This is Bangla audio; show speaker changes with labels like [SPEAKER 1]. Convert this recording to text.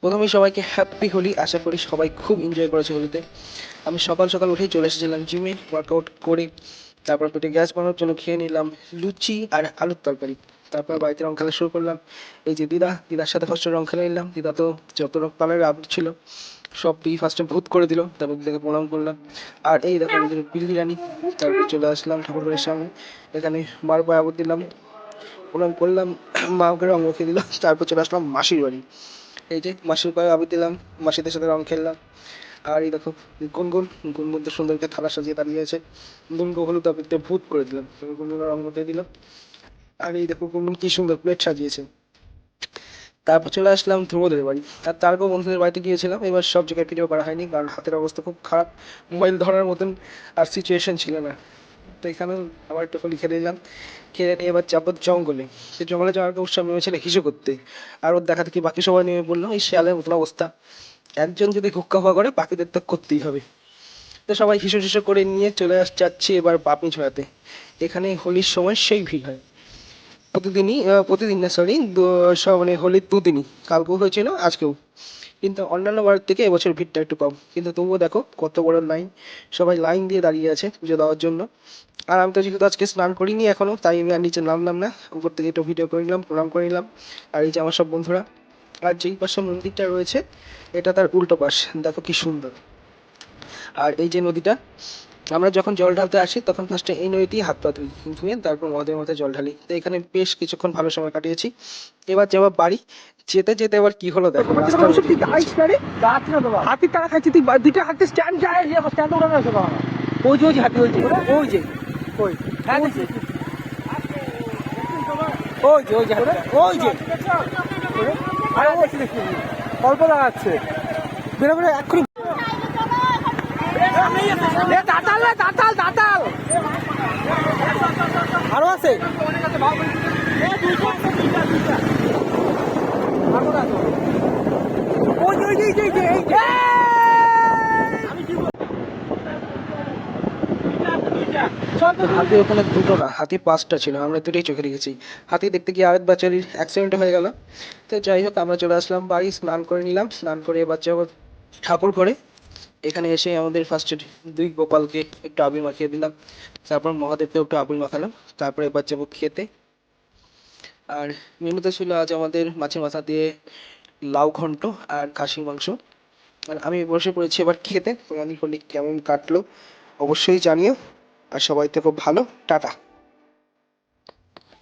[SPEAKER 1] প্রথমেই সবাইকে হ্যাপি হোলি। আশা করি সবাই খুব এনজয় করেছে হোলিতে। আমি সকাল সকাল উঠেই চলে এসেছিলাম জিমে, ওয়ার্কআউট করে তারপর পেটে গ্যাস বানানোর জন্য খেয়ে নিলাম লুচি আর আলুর তরকারি। তারপর বাড়িতে রং খেলা শুরু করলাম। এই যে দিদার সাথে ফার্স্টে রং খেলে নিলাম। দিদা তো যত কালারের আবির ছিল সব দিয়ে ফার্স্টে ভূত করে দিল, তারপর দিদাকে প্রণাম করলাম। আর এই দেখো আমাদের বিরিয়ানি। তারপর চলে আসলাম ঠাকুরের সামনে, এখানে মার পায়ে আবির দিলাম, প্রণাম করলাম, মাকে রং মেখে দিল। তারপর চলে আসলাম মাসির বাড়ি। এই যে মাসির পায়ে আবির দিলাম, মাসিদের সাথে রং খেললাম। আর এই দেখো গুনগুন তো সুন্দরকে থালা সাজিয়ে দাঁড়িয়ে আছে। গুনগু হলুদ আবির দিয়ে ভূত করে দিলাম, গুনগুনের রং দিয়ে দিলাম। আর এই দেখো গুনগুন কি সুন্দর প্লেট সাজিয়েছে। তারপর চলে আসলাম ধ্রুবদের বাড়ি। আর তারপর বন্ধুদের বাড়িতে গিয়েছিলাম। এবার সব জায়গায় ভিডিও করা হয়নি, কারণ হাতের অবস্থা খুব খারাপ, মোবাইল ধরার মতন আর সিচুয়েশন ছিল না। তো এখানেও আবার একটু হোলি খেলে এলাম। খেলে নিয়ে এবার যাবো জঙ্গলে। সে জঙ্গলে যাওয়ার আগে উৎসব নেমেছিল হিসু করতে। আর ওর দেখা দেখি বাকি সবাই নেমে বললো, এই শেয়ালের মতন অবস্থা, একজন যদি হুক্কা হওয়া করে বাকিদের তো করতেই হবে। তো সবাই হিসু হিসু করে নিয়ে যাচ্ছি এবার পাপনি ছড়াতে। এখানে হোলির সময় সেই ভিড় হয় প্রতিদিনই, প্রতিদিন না সরি, সব মানে হোলির দুদিনই, কালকেও হয়েছিল আজকেও। কিন্তু অন্যান্য বারের থেকে এবছর ভিড়টা একটু কম, কিন্তু তবুও দেখো কত বড় লাইন, সবাই লাইন দিয়ে দাঁড়িয়ে আছে পুজো দেওয়ার জন্য। আর আমি তো যেহেতু আজকে স্নান করিনি এখনও, তাই আমি আর নিচে নামলাম না, উপর থেকে একটু ভিডিও করে নিলাম, প্রণাম করে নিলাম। আর এই যে আমার সব বন্ধুরা। আর যেই পাশে মন্দিরটা রয়েছে এটা তার উল্টো পাশ, দেখো কি সুন্দর। আর এই যে নদীটা, আমরা যখন জল ঢালতে আসি তখন ফার্স্টে এই নদীতেই হাত পা ধুয়ে তারপর মদের মধ্যে জল ঢালি। তো এখানে বেশ কিছুক্ষণ ভালো সময় কাটিয়েছি। এবার যাবো বাড়ি। যেতে যেতে এবার কি হলো দেখো, হাতির তারা খাইছি, তুই দুইটা হাতে স্ট্যান্ড যায়, স্ট্যান্ড ওরা আছে বাবা। ওই যে হাতি, ওই যে ওই যে ওই হ্যাঁ দেখছি, ওই যে ওই যে ওই যে অল্প লাগাচ্ছে বেরো বেরো এক্ষুনি। দাঁতাল না, দাঁতাল দাঁতাল আরো আছে। হাতি ওখানে দুটো না, হাতি পাঁচটা ছিল, আমরা দুটোই চোখে রেখেছি। হাতি দেখতে গিয়ে আরেক বাচ্চারির অ্যাক্সিডেন্ট হয়ে গেল। তো যাই হোক, আমরা চলে আসলাম বাড়ি, স্নান করে নিলাম। স্নান করে এবার যাবো ঠাকুর ঘরে। এখানে এসে আমাদের ফার্স্টে দুই গোপালকে একটু আবির মাখিয়ে দিলাম, তারপর মহাদেবকে একটু আবির মাখালাম। তারপরে এবার যাবো খেতে। আর মেনুতে ছিল আজ আমাদের মাছের মাথা দিয়ে লাউ ঘন্ট আর খাসির মাংস। আর আমি বসে পড়েছি এবার খেতে। তোমাদের হোলি কেমন কাটলো অবশ্যই জানিও। আর সবাই তো খুব ভালো, টাটা।